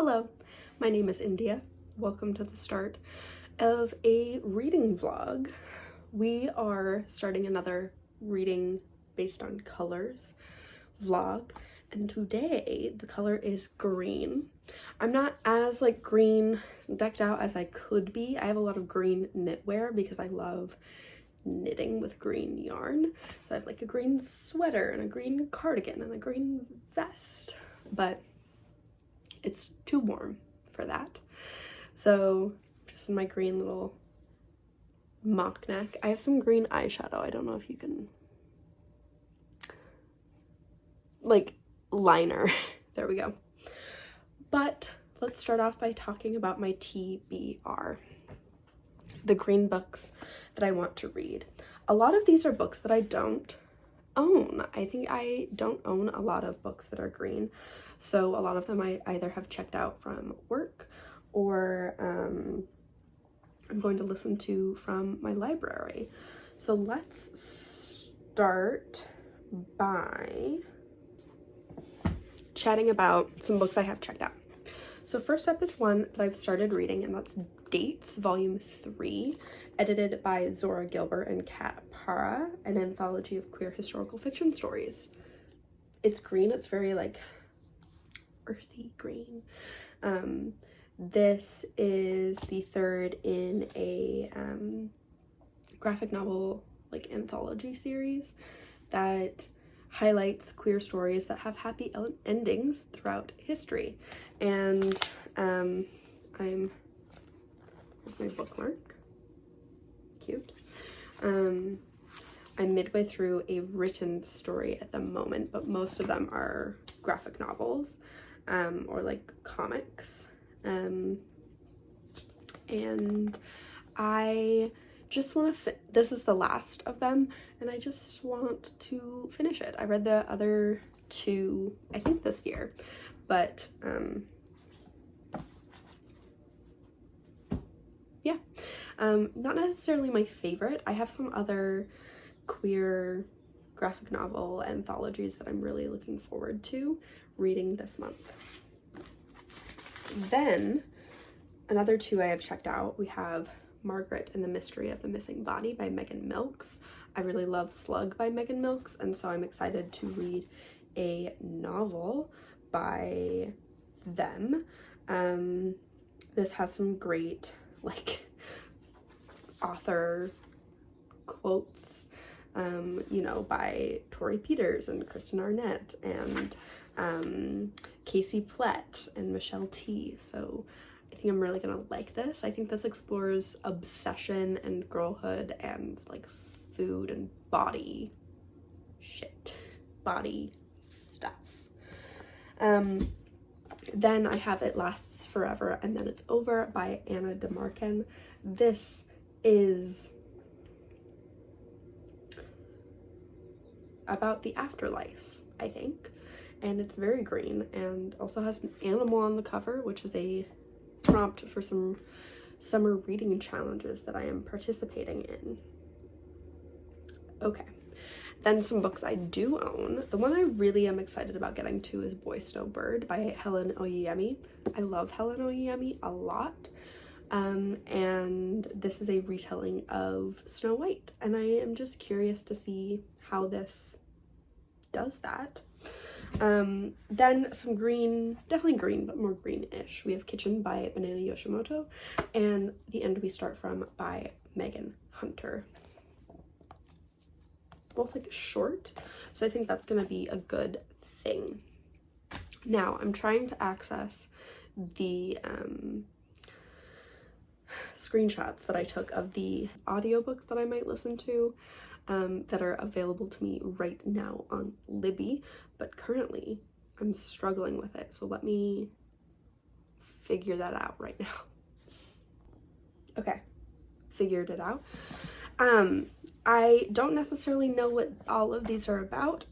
Hello, my name is India. Welcome to the start of a reading vlog. We are starting another reading based on colors vlog, and today the color is green. I'm not as green decked out as I could be. I have a lot of green knitwear because I love knitting with green yarn. So I have a green sweater and a green cardigan and a green vest, but it's too warm for that. So just in my green little mock neck. I have some green eyeshadow. I don't know if you can, liner. There we go. But let's start off by talking about my TBR, the green books that I want to read. A lot of these are books that I don't own. I think I don't own a lot of books that are green. So a lot of them I either have checked out from work or I'm going to listen to from my library. So let's start by chatting about some books I have checked out. So first up is one that I've started reading, and that's Dates, Volume 3, edited by Zora Gilbert and Kat Para, an anthology of queer historical fiction stories. It's green. It's very earthy green. This is the third in a graphic novel anthology series that highlights queer stories that have happy endings throughout history. And here's my bookmark. Cute. I'm midway through a written story at the moment, but most of them are graphic novels or comics. And I just want to this is the last of them, and I just want to finish it. I read the other two, I think, this year, but yeah, not necessarily my favorite. I have some other queer graphic novel anthologies that I'm really looking forward to reading this month. Then another two I have checked out, we have Margaret and the Mystery of the Missing Body by Megan Milks. I really love Slug by Megan Milks, and so I'm excited to read a novel by them. This has some great author quotes, by Tori Peters and Kristen Arnett and Casey Plett and Michelle T. So I think I'm really gonna like this. I think this explores obsession and girlhood and food and body stuff. Then I have It Lasts Forever and Then It's Over by Anna DeMarcan. This is about the afterlife, I think, and it's very green and also has an animal on the cover, which is a prompt for some summer reading challenges that I am participating in. Okay, then some books I do own. The one I really am excited about getting to is Boy Snow Bird by Helen Oyeyemi. I love Helen Oyeyemi a lot. And this is a retelling of Snow White, and I am just curious to see how this does that. Then some green, definitely green, but more greenish. We have Kitchen by Banana Yoshimoto and The End We Start From by Megan Hunter. Both short, so I think that's gonna be a good thing. Now I'm trying to access the screenshots that I took of the audiobooks that I might listen to that are available to me right now on Libby, but currently I'm struggling with it, so let me figure that out right now. Okay, figured it out. I don't necessarily know what all of these are about.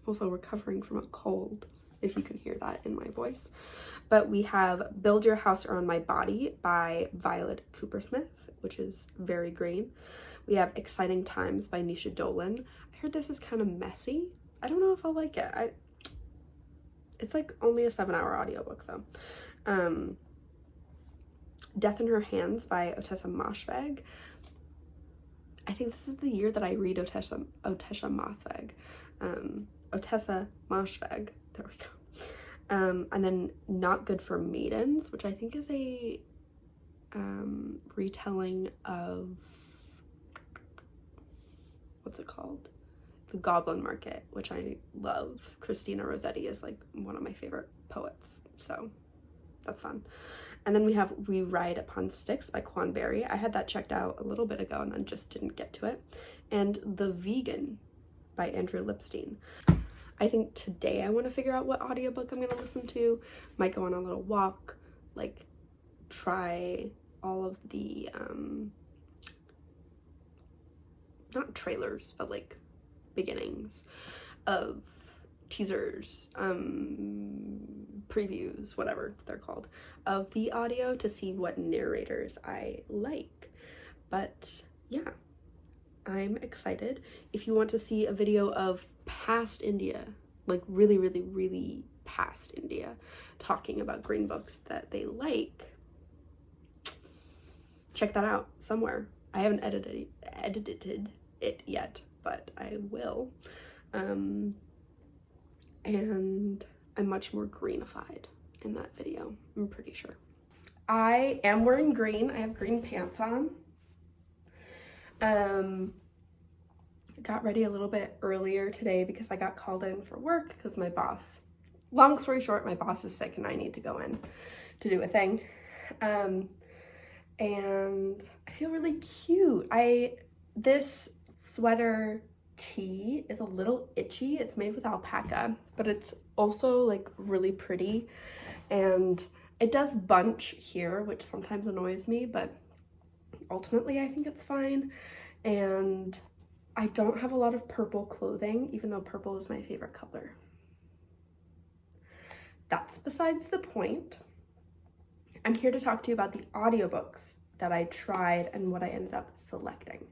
Also recovering from a cold, if you can hear that in my voice. But we have Build Your House Around My Body by Violet Coopersmith, which is very green. We have Exciting Times by Nisha Dolan. I heard this is kind of messy. I don't know if I'll like it. It's like only a 7-hour audiobook though. Death in Her Hands by Ottessa Moshfegh. I think this is the year that I read Ottessa Moshfegh. Ottessa Moshfegh. There we go. And then Not Good for Maidens, which I think is a retelling of, what's it called? The Goblin Market, which I love. Christina Rossetti is like one of my favorite poets, so that's fun. And then we have We Ride Upon Sticks by Quan Berry. I had that checked out a little bit ago and then just didn't get to it. And The Vegan by Andrew Lipstein. I think today I want to figure out what audiobook I'm going to listen to. Might go on a little walk, like try all of the, not trailers, but like beginnings of teasers, previews, whatever they're called, of the audio to see what narrators I like. But yeah, I'm excited. If you want to see a video of past India, like really, really, really past India, talking about green books that they like, check that out somewhere. I haven't edited it yet, but I will. And I'm much more greenified in that video, I'm pretty sure. I am wearing green. I have green pants on. Got ready a little bit earlier today because I got called in for work because my boss, long story short, my boss is sick and I need to go in to do a thing. And I feel really cute. This sweater tee is a little itchy. It's made with alpaca, but it's also like really pretty, and it does bunch here, which sometimes annoys me, but ultimately I think it's fine. And I don't have a lot of purple clothing, even though purple is my favorite color. That's besides the point. I'm here to talk to you about the audiobooks that I tried and what I ended up selecting.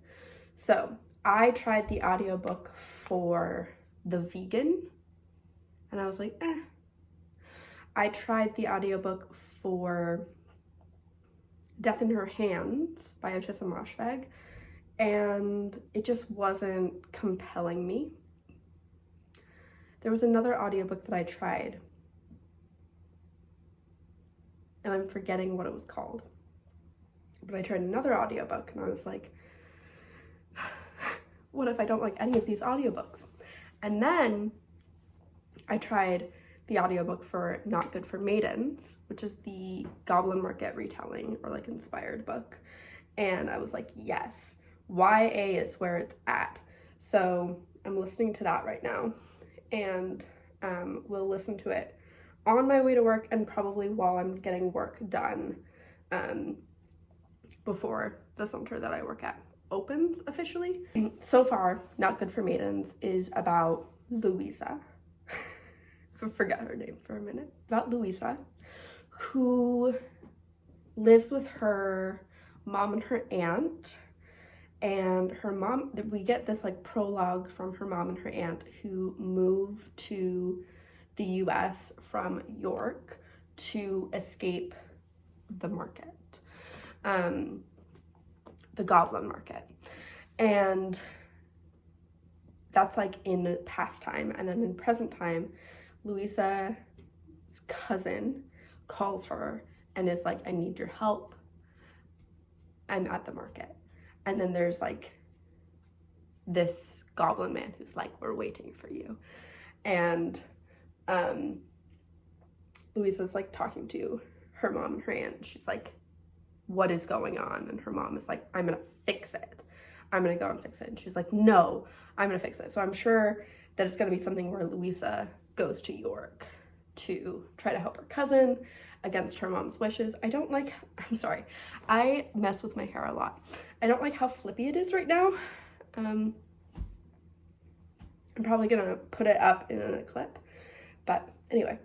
So I tried the audiobook for The Vegan, and I was like, eh. I tried the audiobook for Death in Her Hands by Ottessa Moshfegh, and it just wasn't compelling me. There was another audiobook that I tried, and I'm forgetting what it was called. But I tried another audiobook, and I was like, what if I don't like any of these audiobooks? And then I tried the audiobook for Not Good for Maidens, which is the Goblin Market retelling or like inspired book. And I was like, yes, YA is where it's at. So I'm listening to that right now, and we'll listen to it on my way to work and probably while I'm getting work done before the center that I work at opens officially. So far, Not Good for Maidens is about Louisa. I forgot her name for a minute. It's about Louisa, who lives with her mom and her aunt. And her mom, we get this like prologue from her mom and her aunt who moved to the US from York to escape the market. The Goblin Market. And that's like in past time. And then in present time, Louisa's cousin calls her and is like, I need your help. I'm at the market. And then there's like this goblin man who's like, we're waiting for you. And Louisa's like talking to her mom and her aunt. She's like, what is going on? And her mom is like, I'm gonna fix it. I'm gonna go and fix it. And she's like, no, I'm gonna fix it. So I'm sure that it's gonna be something where Louisa goes to York to try to help her cousin against her mom's wishes. I'm sorry, I mess with my hair a lot. I don't like how flippy it is right now. I'm probably gonna put it up in a clip, but anyway,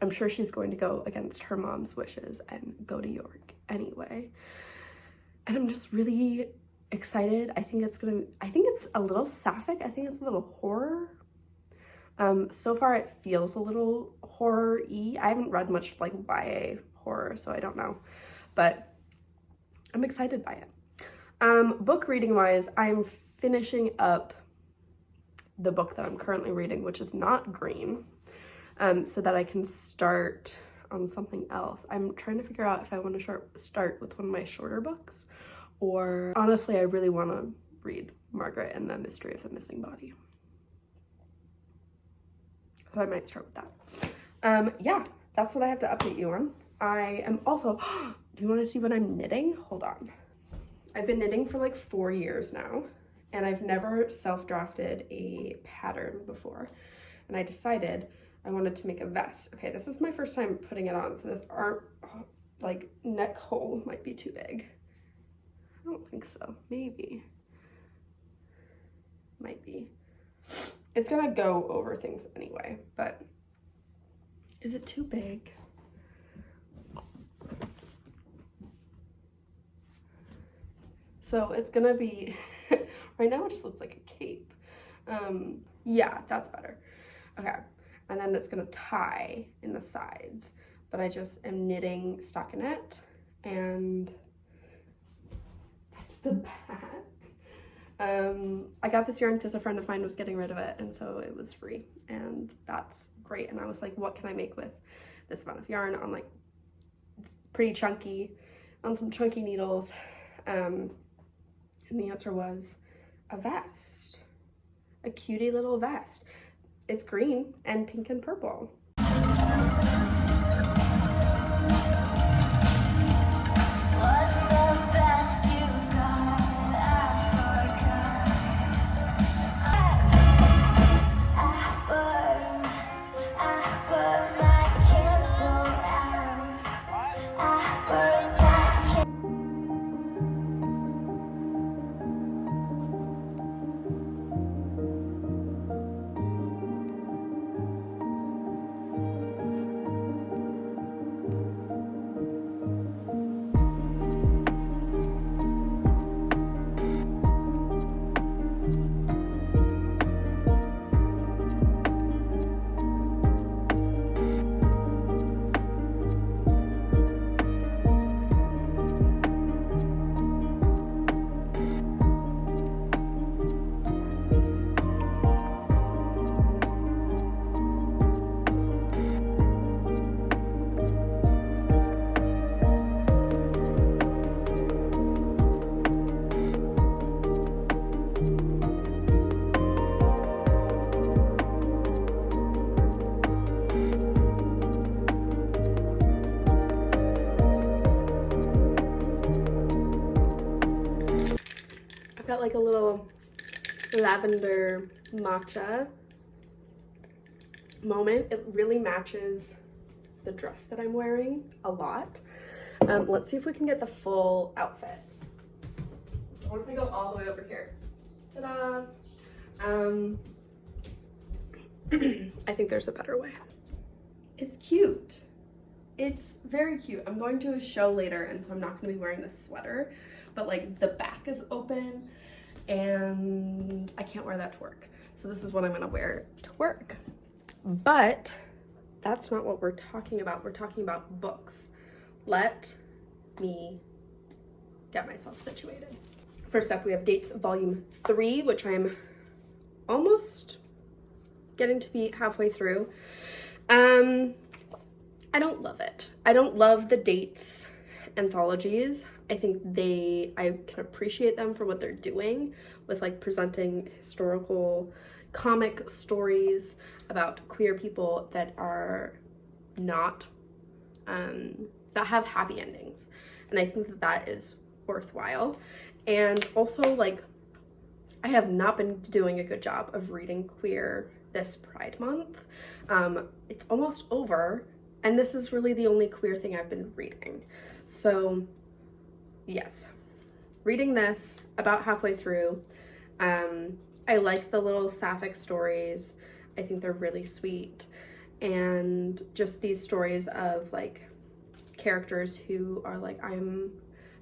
I'm sure she's going to go against her mom's wishes and go to York anyway. And I'm just really excited. I think it's a little sapphic. I think it's a little horror. So far it feels a little horror-y. I haven't read much like YA horror, so I don't know, but I'm excited by it. Book reading wise, I'm finishing up the book that I'm currently reading, which is not green, so that I can start on something else. I'm trying to figure out if I want to start with one of my shorter books, or honestly, I really want to read Margaret and the Mystery of the Missing Body. So I might start with that. Yeah, that's what I have to update you on. I am also, do you want to see what I'm knitting? Hold on. I've been knitting for like 4 years now, and I've never self-drafted a pattern before. And I decided I wanted to make a vest. Okay, this is my first time putting it on, so this arm, like neck hole might be too big. I don't think so, maybe. Might be. It's gonna go over things anyway, but is it too big? So it's gonna be, right now it just looks like a cape. Yeah, that's better. Okay, and then it's gonna tie in the sides, but I just am knitting stockinette, and that's the back. I got this yarn because a friend of mine was getting rid of it, and so it was free, and that's great. And I was like, what can I make with this amount of yarn on like pretty chunky, on some chunky needles? And the answer was a vest, a cutie little vest. It's green and pink and purple. What's the best you've got? Got like a little lavender matcha moment. It really matches the dress that I'm wearing a lot. Let's see if we can get the full outfit. I want to go all the way over here. Ta-da! I think there's a better way. It's cute. It's very cute. I'm going to a show later, and so I'm not going to be wearing this sweater, but like the back is open and I can't wear that to work. So this is what I'm going to wear to work. But that's not what we're talking about. We're talking about books. Let me get myself situated. First up, we have Dates Volume 3, which I'm almost getting to be halfway through. I don't love it. I don't love the Dates anthologies. I think I can appreciate them for what they're doing with like presenting historical comic stories about queer people that are not, that have happy endings. And I think that that is worthwhile. And also, like, I have not been doing a good job of reading queer this Pride Month. It's almost over, and this is really the only queer thing I've been reading. So yes, reading this about halfway through. I like the little sapphic stories. I think they're really sweet. And just these stories of like characters who are like, I'm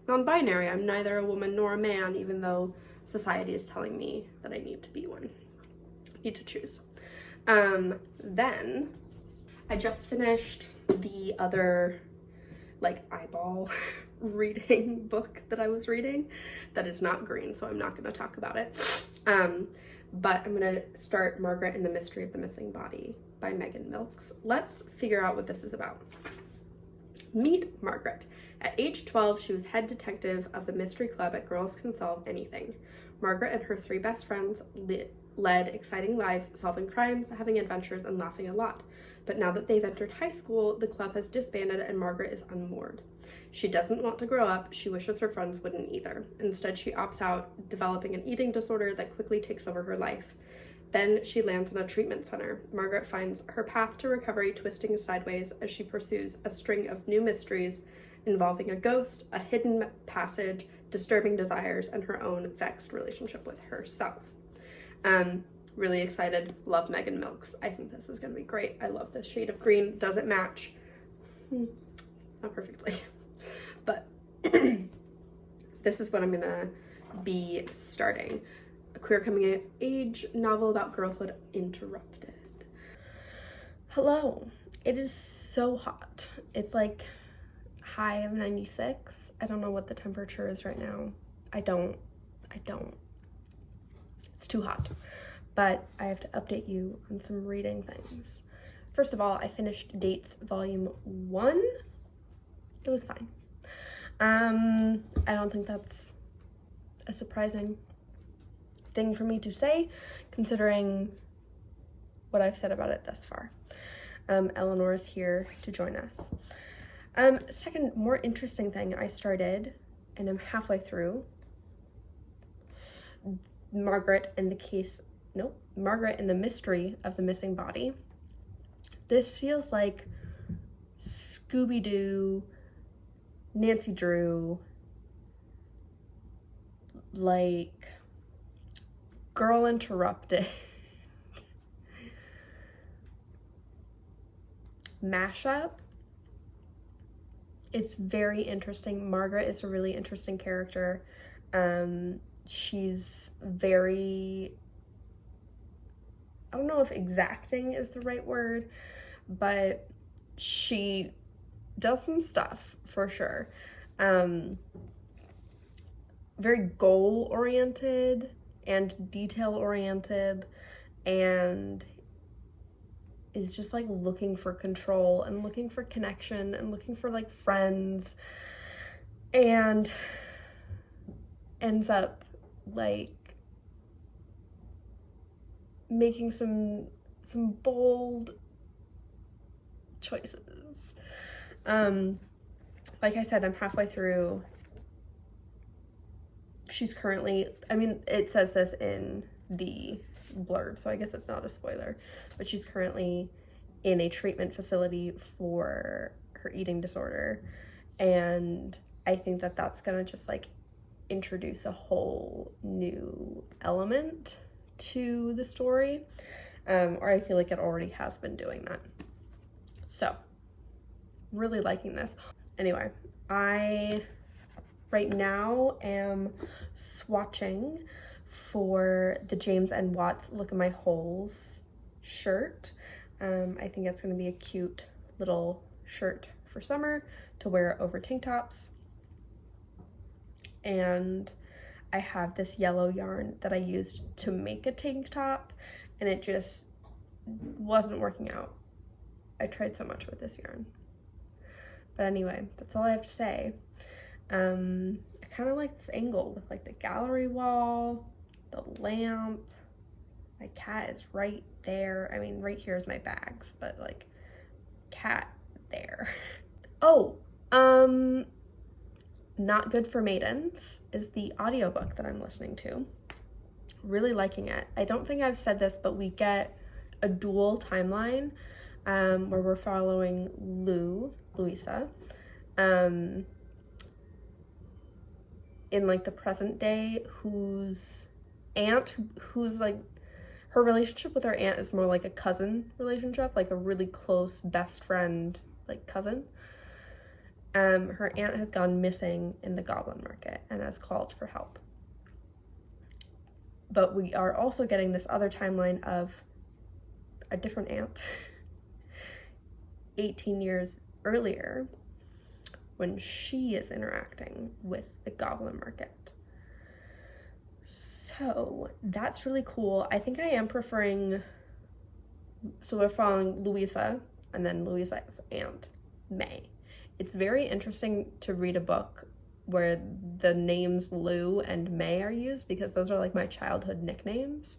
non-binary, I'm neither a woman nor a man, even though society is telling me that I need to be one, need to choose. Then I just finished the other like eyeball reading book that I was reading that is not green, so I'm not going to talk about it. But I'm going to start Margaret and the Mystery of the Missing Body by Megan Milks. Let's figure out what this is about. Meet Margaret. At age 12, she was head detective of the mystery club at Girls Can Solve Anything. Margaret and her 3 best friends led exciting lives, solving crimes, having adventures, and laughing a lot. But now that they've entered high school, the club has disbanded and Margaret is unmoored. She doesn't want to grow up. She wishes her friends wouldn't either. Instead, she opts out, developing an eating disorder that quickly takes over her life. Then she lands in a treatment center. Margaret finds her path to recovery twisting sideways as she pursues a string of new mysteries involving a ghost, a hidden passage, disturbing desires, and her own vexed relationship with herself. Really excited. Love Megan Milks. I think this is going to be great. I love this shade of green. Does it match? Not perfectly. But this is what I'm going to be starting. A queer coming of age novel about girlhood interrupted. Hello. It is so hot. It's like high of 96. I don't know what the temperature is right now. I don't. It's too hot. But I have to update you on some reading things. First of all, I finished Dates Volume 1. It was fine. I don't think that's a surprising thing for me to say, considering what I've said about it thus far. Eleanor is here to join us. Second, more interesting thing I started, and I'm halfway through, Margaret and the Mystery of the Missing Body. This feels like Scooby-Doo, Nancy Drew, like Girl Interrupted, mashup. It's very interesting. Margaret is a really interesting character. She's very, I don't know if exacting is the right word, but she does some stuff for sure. Very goal-oriented and detail-oriented, and is just like looking for control and looking for connection and looking for like friends, and ends up like making some bold choices. Like I said, I'm halfway through. She's currently, I mean, it says this in the blurb, so I guess it's not a spoiler, but she's currently in a treatment facility for her eating disorder, and I think that that's gonna just like introduce a whole new element to the story, or I feel like it already has been doing that. So really liking this. Anyway, I right now am swatching for the James and Watts Look at My Holes shirt. I think it's going to be a cute little shirt for summer to wear over tank tops. And I have this yellow yarn that I used to make a tank top, and it just wasn't working out. I tried so much with this yarn. But anyway, that's all I have to say. I kind of like this angle with like the gallery wall, the lamp. My cat is right there. I mean, right here is my bags, but like cat there. Oh, Not Good for Maidens is the audiobook that I'm listening to. Really liking it. I don't think I've said this, but we get a dual timeline where we're following Louisa, in like the present day, whose like, her relationship with her aunt is more like a cousin relationship, like a really close best friend, like cousin. Her aunt has gone missing in the Goblin Market and has called for help. But we are also getting this other timeline of a different aunt 18 years earlier when she is interacting with the goblin market. So that's really cool. I think I am preferring, so we're following Louisa and then Louisa's aunt, May. It's very interesting to read a book where the names Lou and May are used, because those are like my childhood nicknames.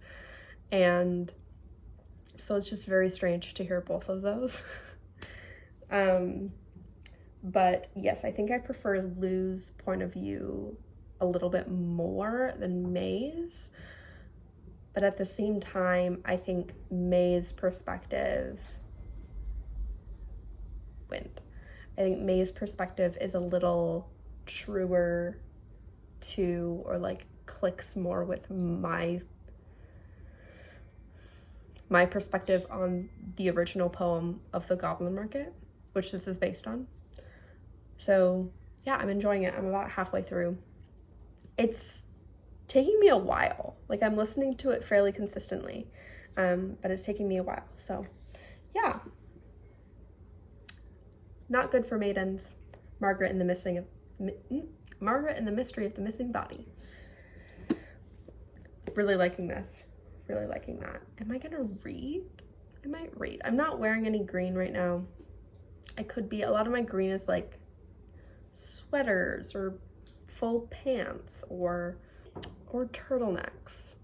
And so it's just very strange to hear both of those. But yes, I think I prefer Lou's point of view a little bit more than May's. But at the same time, I think May's perspective went. I think May's perspective is a little truer to, or like clicks more with my perspective on the original poem of the Goblin Market, which this is based on. So yeah, I'm enjoying it. I'm about halfway through. It's taking me a while. Like, I'm listening to it fairly consistently, but it's taking me a while. So yeah. Not Good for Maidens, Margaret and the Mystery of the Missing Body. Really liking this. Really liking that. Am I gonna read? I might read. I'm not wearing any green right now. I could be. A lot of my green is like sweaters or full pants or turtlenecks.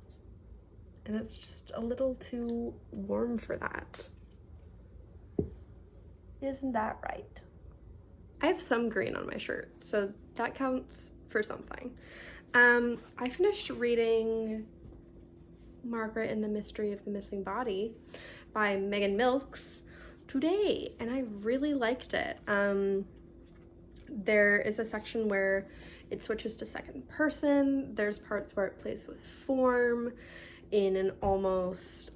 And it's just a little too warm for that. Isn't that right? I have some green on my shirt, so that counts for something. I finished reading Margaret and the Mystery of the Missing Body by Megan Milks today, and I really liked it. There is a section where it switches to second person. There's parts where it plays with form in an almost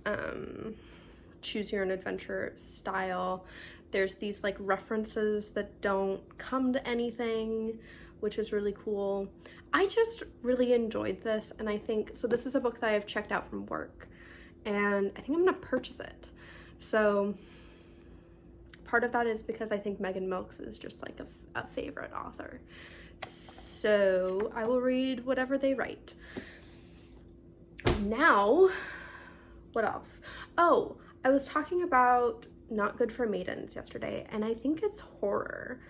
choose your own adventure style. There's these like references that don't come to anything, which is really cool. I just really enjoyed this, and I think, so this is a book that I've checked out from work, and I think I'm gonna purchase it. So part of that is because I think Megan Milks is just like a favorite author. So I will read whatever they write. Now, what else? Oh, I was talking about Not Good for Maidens yesterday, and I think it's horror,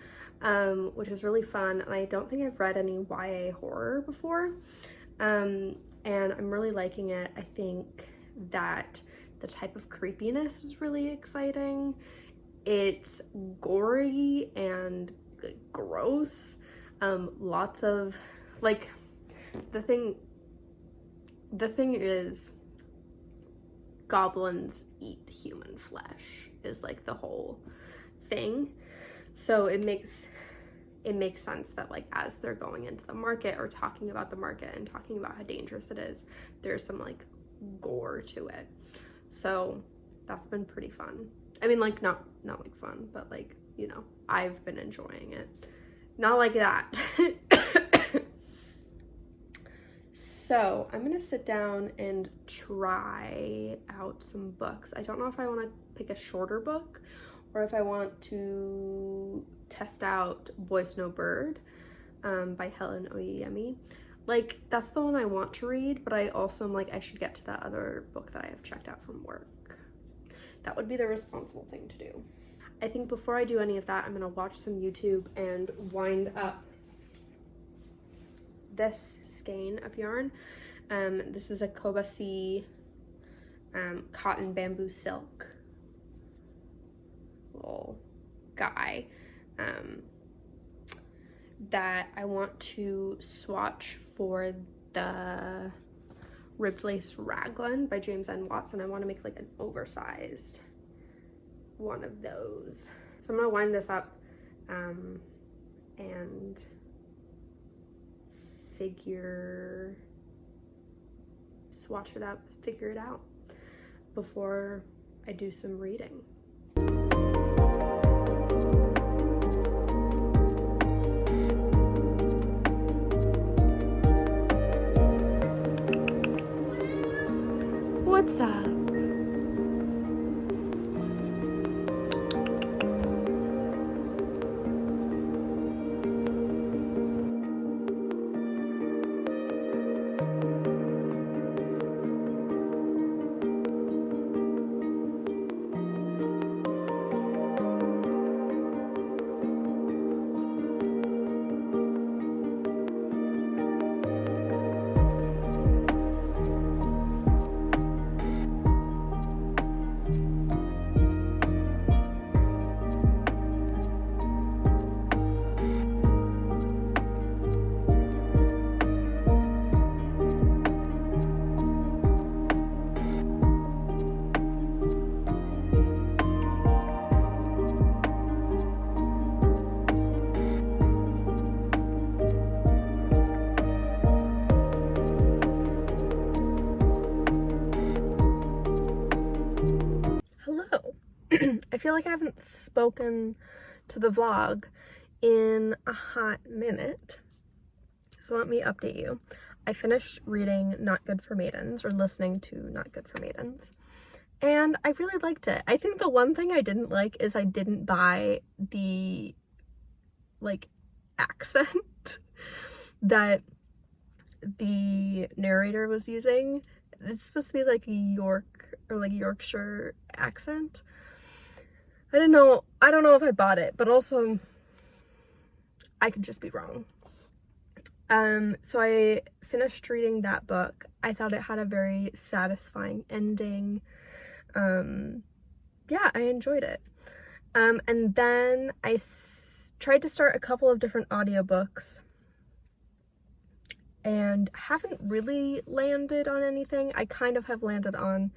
which is really fun, and I don't think I've read any YA horror before, and I'm really liking it. I think that the type of creepiness is really exciting. It's gory and gross. Lots of, like, the thing is, goblins eat human flesh is like the whole thing. So it makes sense that, like, as they're going into the market or talking about the market and talking about how dangerous it is, there's some like gore to it. So that's been pretty fun. I mean, like, not like fun, but like, you know, I've been enjoying it. Not like that. So I'm gonna sit down and try out some books. I don't know if I want to pick a shorter book or if I want to test out Boy Snow Bird by Helen Oyeyemi. Like, that's the one I want to read, but I also am like, I should get to that other book that I have checked out from work. That would be the responsible thing to do. I think before I do any of that, I'm gonna watch some YouTube and wind up this skein of yarn. This is a Kobasi cotton bamboo silk little guy that I want to swatch for the Ribbed Lace Raglan by James N. Watson. I want to make like an oversized one of those. So I'm gonna wind this up and swatch it up, figure it out before I do some reading. What's up? feel like I haven't spoken to the vlog in a hot minute. So let me update you. I finished reading Not Good for Maidens, or listening to Not Good for Maidens, and I really liked it. I think the one thing I didn't like is I didn't buy the, like, accent that the narrator was using. It's supposed to be like a York or like Yorkshire accent. I don't know if I bought it, but also I could just be wrong. So I finished reading that book. I thought it had a very satisfying ending. Yeah, I enjoyed it. And then I tried to start a couple of different audiobooks and haven't really landed on anything. I kind of have landed on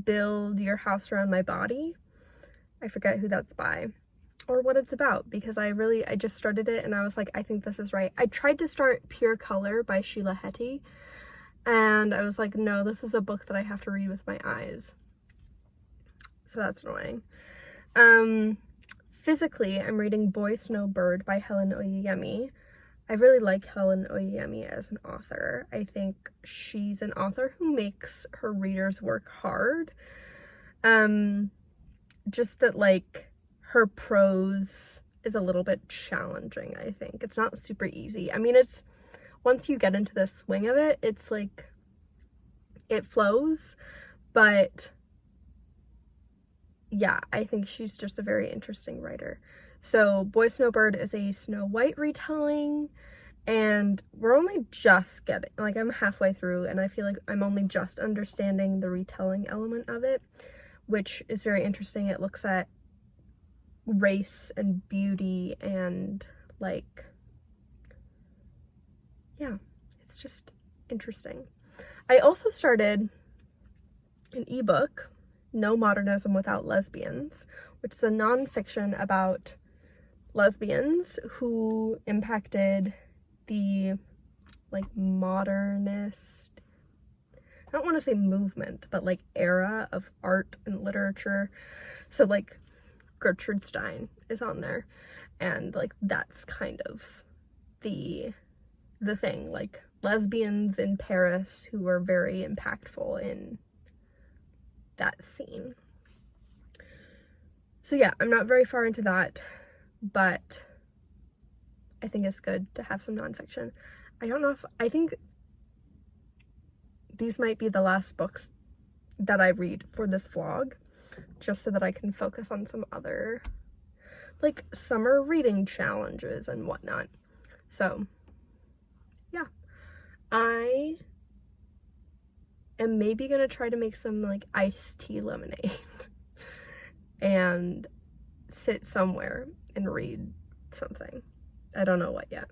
Build Your House Around My Body. I forget who that's by or what it's about, because I just started it and I was like, I think this is right. I tried to start Pure Color by Sheila Heti, and I was like, no, this is a book that I have to read with my eyes. So that's annoying. Physically, I'm reading Boy Snowbird by Helen Oyeyemi. I really like Helen Oyeyemi as an author. I think she's an author who makes her readers work hard. Just that, like, her prose is a little bit challenging, I think. It's not super easy. I mean, it's, once you get into the swing of it, it's like, it flows, but yeah, I think she's just a very interesting writer. So Boy Snowbird is a Snow White retelling, and we're only just getting, like, I'm halfway through, and I feel like I'm only just understanding the retelling element of it, which is very interesting. It looks at race and beauty and, like, yeah, it's just interesting. I also started an ebook, No Modernism Without Lesbians, which is a nonfiction about lesbians who impacted the, like, modernist, I don't want to say movement, but, like, era of art and literature. So, like, Gertrude Stein is on there, and, like, that's kind of the thing, like, lesbians in Paris who were very impactful in that scene. So yeah, I'm not very far into that, but I think it's good to have some nonfiction. I think these might be the last books that I read for this vlog, just so that I can focus on some other, like, summer reading challenges and whatnot. So yeah, I am maybe gonna try to make some, like, iced tea lemonade and sit somewhere and read something. I don't know what yet.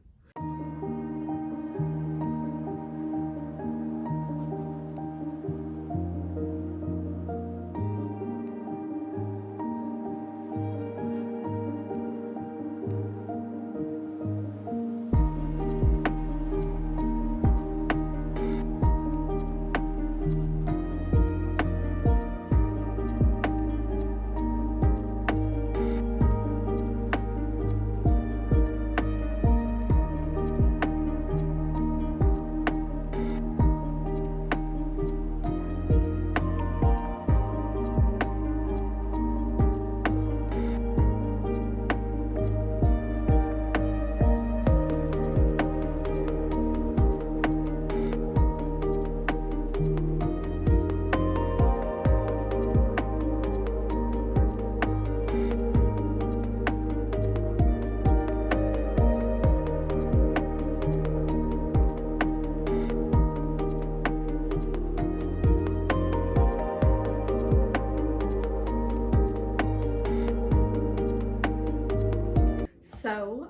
So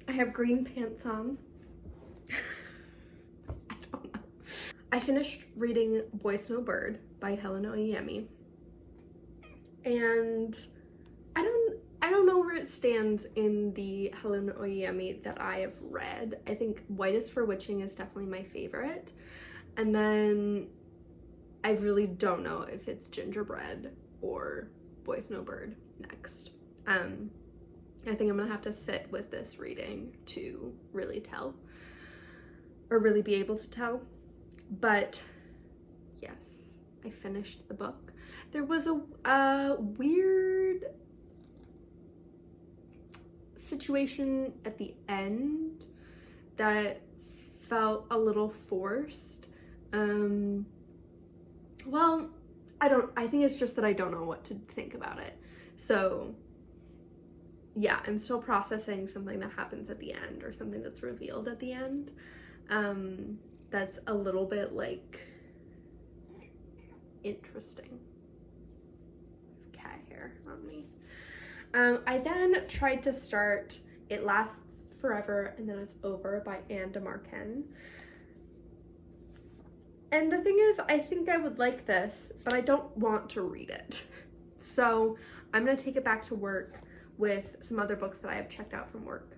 I have green pants on. I don't know. I finished reading Boy Snowbird by Helen Oyeyemi, and I don't know where it stands in the Helen Oyeyemi that I have read. I think White is for Witching is definitely my favorite, and then I really don't know if it's Gingerbread or Boy Snowbird. next. I think I'm gonna have to sit with this reading to really tell, or really be able to tell. But yes, I finished the book. There was a weird situation at the end that felt a little forced. Well, I think it's just that I don't know what to think about it. So yeah, I'm still processing something that happens at the end, or something that's revealed at the end. That's a little bit like interesting. Cat hair on me. I then tried to start It Lasts Forever and Then It's Over by Anne de Marquenne. And the thing is, I think I would like this, but I don't want to read it. So I'm gonna take it back to work with some other books that I have checked out from work.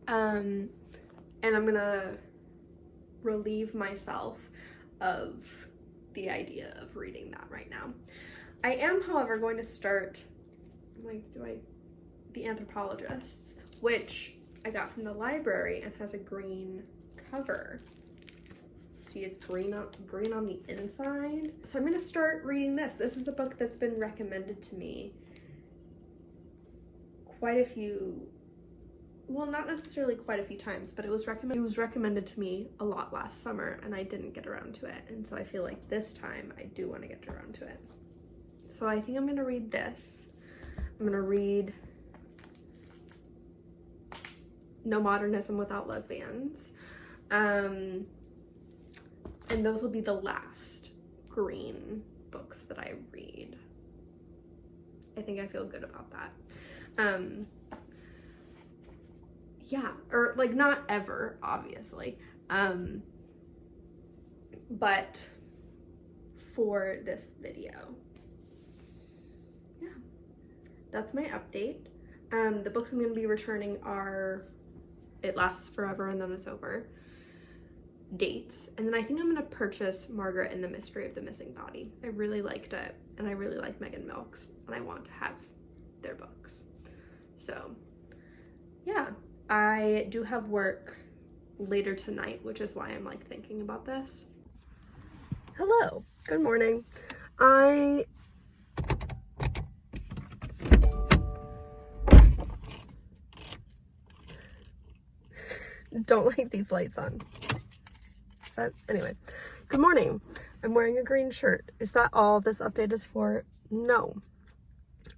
And I'm gonna relieve myself of the idea of reading that right now. I am, however, going to start, The Anthropologists, which I got from the library and has a green cover. See, it's green on the inside. So I'm gonna start reading this. This is a book that's been recommended to me quite a few, well, not necessarily quite a few times, but it was recommended to me a lot last summer, and I didn't get around to it. And so I feel like this time I do want to get around to it. So I think I'm gonna read this. I'm gonna read No Modernism Without Lesbians. And those will be the last green books that I read. I think I feel good about that. Yeah, or like not ever, obviously. But for this video. Yeah, that's my update. The books I'm going to be returning are It Lasts Forever and Then It's Over, dates, and then I think I'm gonna purchase Margaret and the Mystery of the Missing Body. I really liked it, and I really like Megan Milks, and I want to have their books. So yeah, I do have work later tonight, which is why I'm like thinking about this. Hello, good morning. I don't like these lights on. But anyway, good morning. I'm wearing a green shirt. Is that all this update is for? No.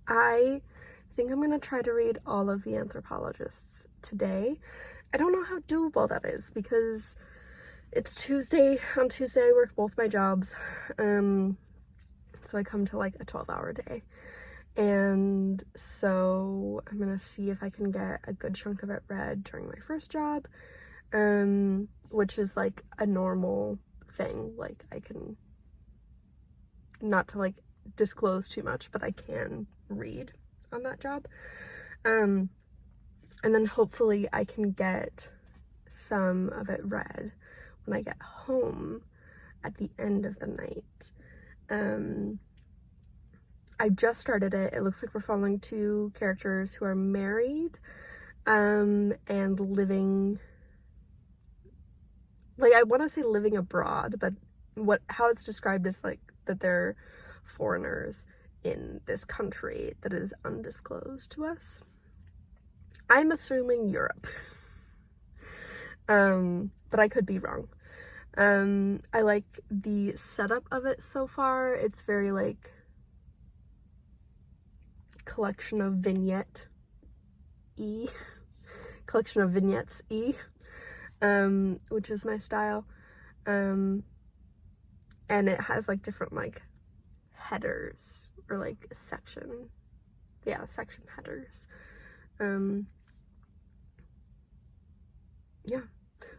I think I'm gonna try to read all of The Anthropologists today. I don't know how doable that is because it's Tuesday. On Tuesday I work both my jobs. So I come to like a 12-hour day. And so I'm gonna see if I can get a good chunk of it read during my first job. Which is like a normal thing. Like I can, not to like disclose too much, but I can read on that job. And then hopefully I can get some of it read when I get home at the end of the night. I just started it. It looks like we're following two characters who are married, and living, like, I want to say living abroad, but how it's described is like that they're foreigners in this country that is undisclosed to us. I'm assuming Europe. But I could be wrong. I like the setup of it so far. It's very like collection of vignettes which is my style. And it has like different like headers or like section headers. Yeah,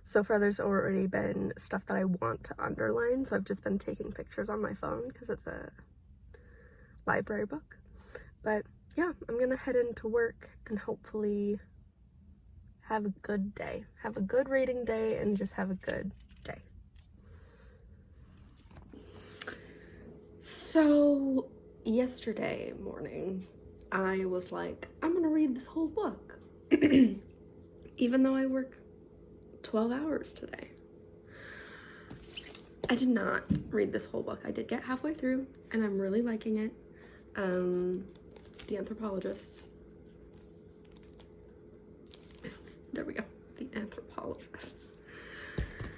so far there's already been stuff that I want to underline, so I've just been taking pictures on my phone because it's a library book. But yeah, I'm gonna head into work and hopefully have a good day, have a good reading day, and just have a good day. So Yesterday morning, I was like, I'm gonna read this whole book, even though I work 12 hours today. I did not read this whole book. I did get halfway through, and I'm really liking it. The Anthropologists. There we go. The Anthropologists.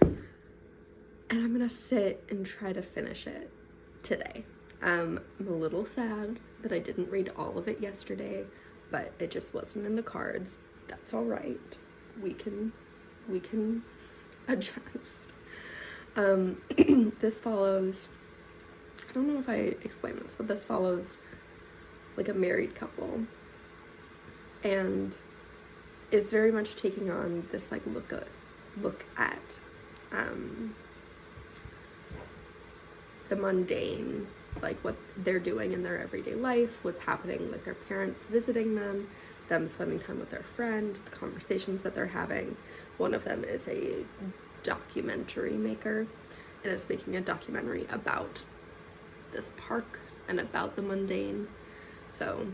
And I'm gonna sit and try to finish it today. I'm a little sad that I didn't read all of it yesterday, but it just wasn't in the cards. That's all right. We can adjust. This follows, I don't know if I explained this, but this follows like a married couple and is very much taking on this like look at the mundane, like what they're doing in their everyday life, what's happening with their parents visiting them spending time with their friend, the conversations that they're having. One of them is a documentary maker and is making a documentary about this park and about the mundane. So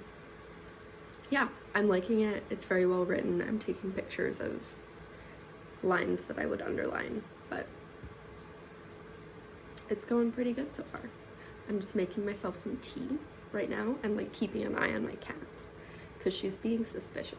yeah, I'm liking it. It's very well written. I'm taking pictures of lines that I would underline, but it's going pretty good so far. I'm just making myself some tea right now and like keeping an eye on my cat because she's being suspicious.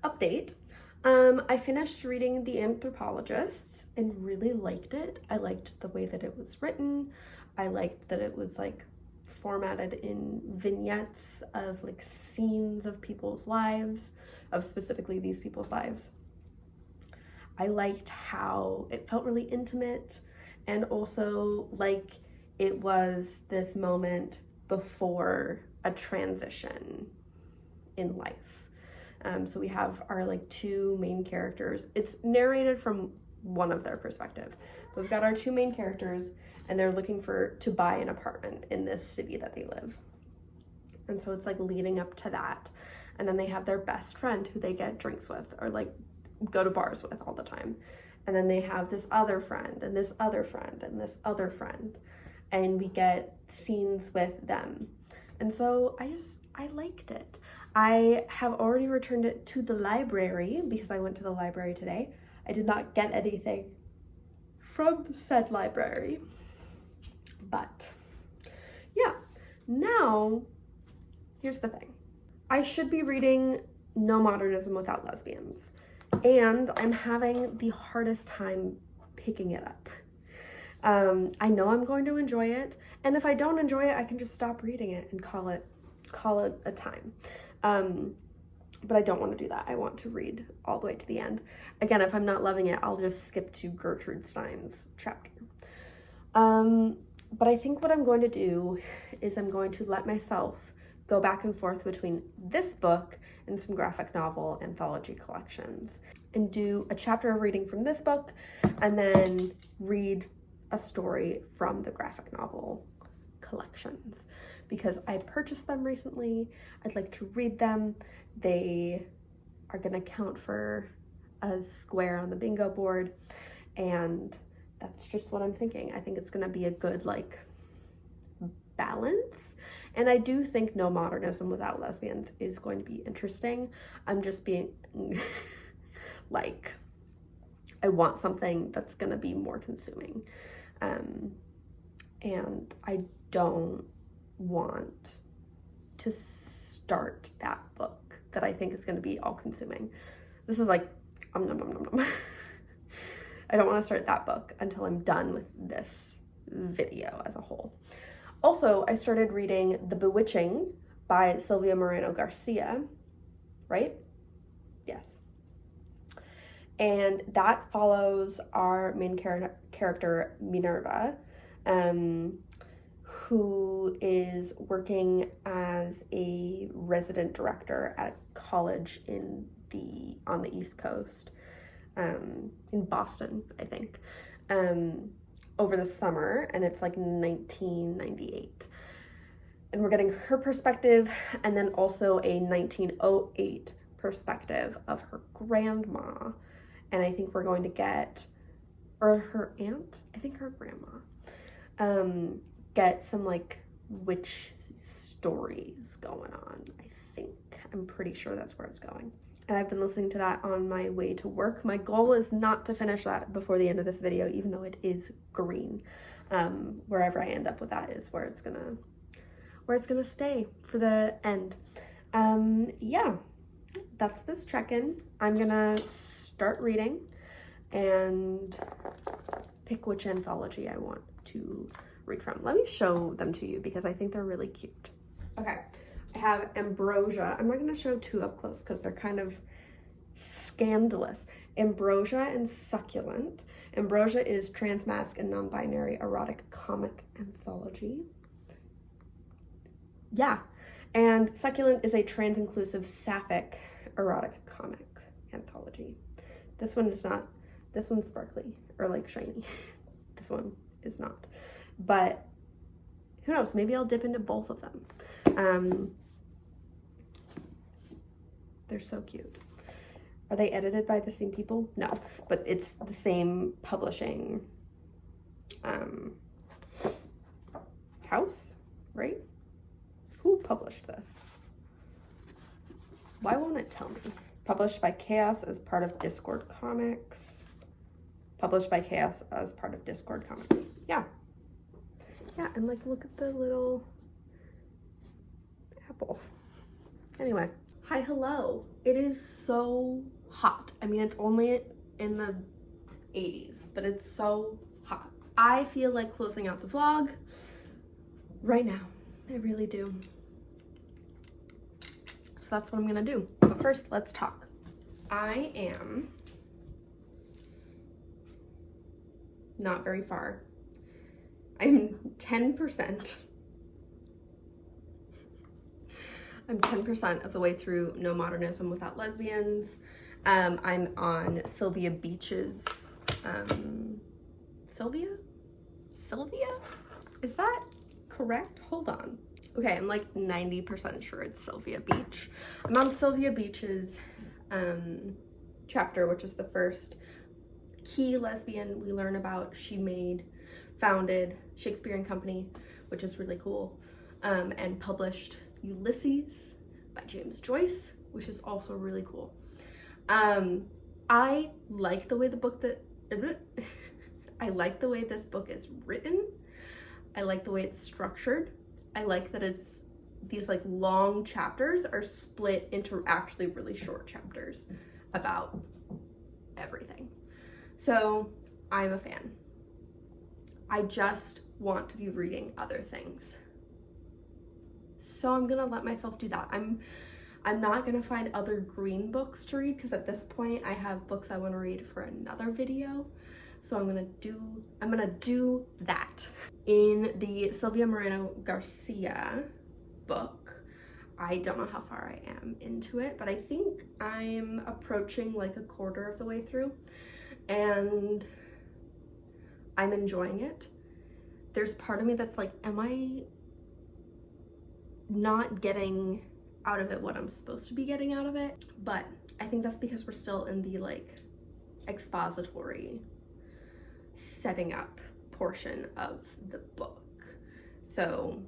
Update. I finished reading The Anthropologists and really liked it. I liked the way that it was written. I liked that it was like formatted in vignettes of like scenes of people's lives, of specifically these people's lives. I liked how it felt really intimate and also like it was this moment before a transition in life. So we have our like two main characters. It's narrated from one of their perspective. We've got our two main characters and they're looking to buy an apartment in this city that they live. And so it's like leading up to that. And then they have their best friend who they get drinks with or like go to bars with all the time. And then they have this other friend and this other friend and this other friend. And we get scenes with them. And so I liked it. I have already returned it to the library because I went to the library today. I did not get anything from said library. But yeah, now here's the thing. I should be reading No Modernism Without Lesbians, and I'm having the hardest time picking it up. I know I'm going to enjoy it, and if I don't enjoy it, I can just stop reading it and call it a time. But I don't want to do that. I want to read all the way to the end. Again, if I'm not loving it, I'll just skip to Gertrude Stein's chapter. But I think what I'm going to do is I'm going to let myself go back and forth between this book and some graphic novel anthology collections and do a chapter of reading from this book and then read a story from the graphic novel collections because I purchased them recently. I'd like to read them. They are going to count for a square on the bingo board, and that's just what I'm thinking. I think it's going to be a good like balance, And I do think No Modernism Without Lesbians is going to be interesting. I'm just being like, I want something that's gonna be more consuming. And I don't want to start that book that I think is gonna be all consuming. This is like, nom, nom, nom, nom. I don't want to start that book until I'm done with this video as a whole. Also, I started reading The Bewitching by Silvia Moreno Garcia, right? Yes. And that follows our main character, Minerva, who is working as a resident director at a college on the East Coast, in Boston, I think, over the summer, and it's like 1998. And we're getting her perspective, and then also a 1908 perspective of her grandma. And I think we're going to get, or her aunt, I think her grandma, get some like witch stories going on, I think. I'm pretty sure that's where it's going. And I've been listening to that on my way to work. My goal is not to finish that before the end of this video, even though it is green. Wherever I end up with that is where it's gonna stay for the end. Yeah, that's this check-in. I'm gonna start reading and pick which anthology I want to read from. Let me show them to you because I think they're really cute. Okay. I have Ambrosia. I'm not going to show two up close because they're kind of scandalous. Ambrosia and Succulent. Ambrosia is trans-masc and non-binary erotic comic anthology. Yeah. And Succulent is a trans-inclusive sapphic erotic comic anthology. This one is not. This one's sparkly or like shiny. This one is not. But who knows? Maybe I'll dip into both of them. They're so cute. Are they edited by the same people? No, but it's the same publishing house, right? Who published this? Why won't it tell me? Published by Chaos as part of Discord Comics. Published by Chaos as part of Discord Comics. Yeah. Yeah, and like, look at the little apple. Anyway. Hi, hello. It is so hot. I mean, it's only in the 80s, but it's so hot. I feel like closing out the vlog right now. I really do. So that's what I'm gonna do. But first, let's talk. I am not very far. I'm 10%. I'm 10% of the way through No Modernism Without Lesbians. I'm on Sylvia Beach's, Sylvia? Is that correct? Hold on. Okay, I'm like 90% sure it's Sylvia Beach. I'm on Sylvia Beach's chapter, which is the first key lesbian we learn about. She founded Shakespeare & Company, which is really cool, and published Ulysses by James Joyce, which is also really cool. I like the way this book is written. I like the way it's structured. I like that it's these like long chapters are split into actually really short chapters about everything. So I'm a fan. I just want to be reading other things. So I'm gonna let myself do that. I'm not gonna find other green books to read because at this point I have books I want to read for another video. So I'm gonna do that. In the Silvia Moreno Garcia book, I don't know how far I am into it, but I think I'm approaching like a quarter of the way through and I'm enjoying it. There's part of me that's like, am I not getting out of it what I'm supposed to be getting out of it? But I think that's because we're still in the like expository setting up portion of the book. So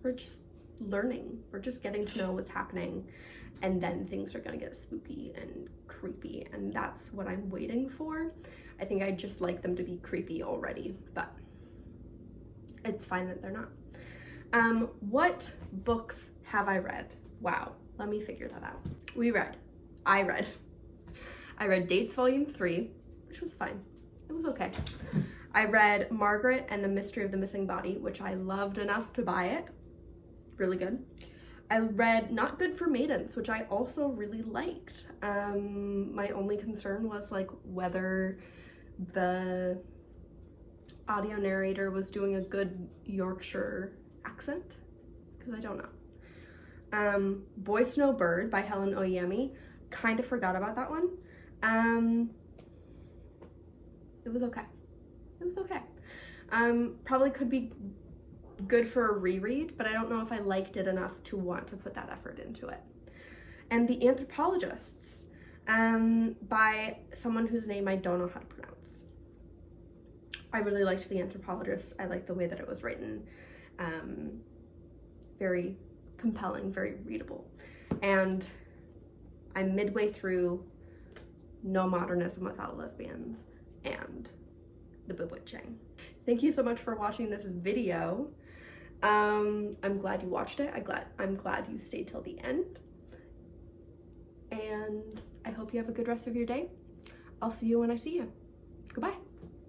we're just learning. We're just getting to know what's happening, and then things are gonna get spooky and creepy, and that's what I'm waiting for. I think I just like them to be creepy already, but it's fine that they're not. What books have I read? Wow, let me figure that out. I read Dates Volume 3, which was fine. It was okay. I read Margaret and the Mystery of the Missing Body, which I loved enough to buy it. Really good. I read Not Good for Maidens, which I also really liked. My only concern was like whether the audio narrator was doing a good Yorkshire accent, because I don't know. Boy Snow Bird by Helen Oyemi. Kind of forgot about that one. It was okay. It was okay. Probably could be good for a reread, but I don't know if I liked it enough to want to put that effort into it. And The Anthropologists by someone whose name I don't know how to pronounce. I really liked The Anthropologists. I liked the way that it was written. Very compelling, very readable. And I'm midway through No Modernism Without Lesbians and The Bewitching. Thank you so much for watching this video. I'm glad you watched it. I'm glad you stayed till the end. And I hope you have a good rest of your day. I'll see you when I see you. Goodbye.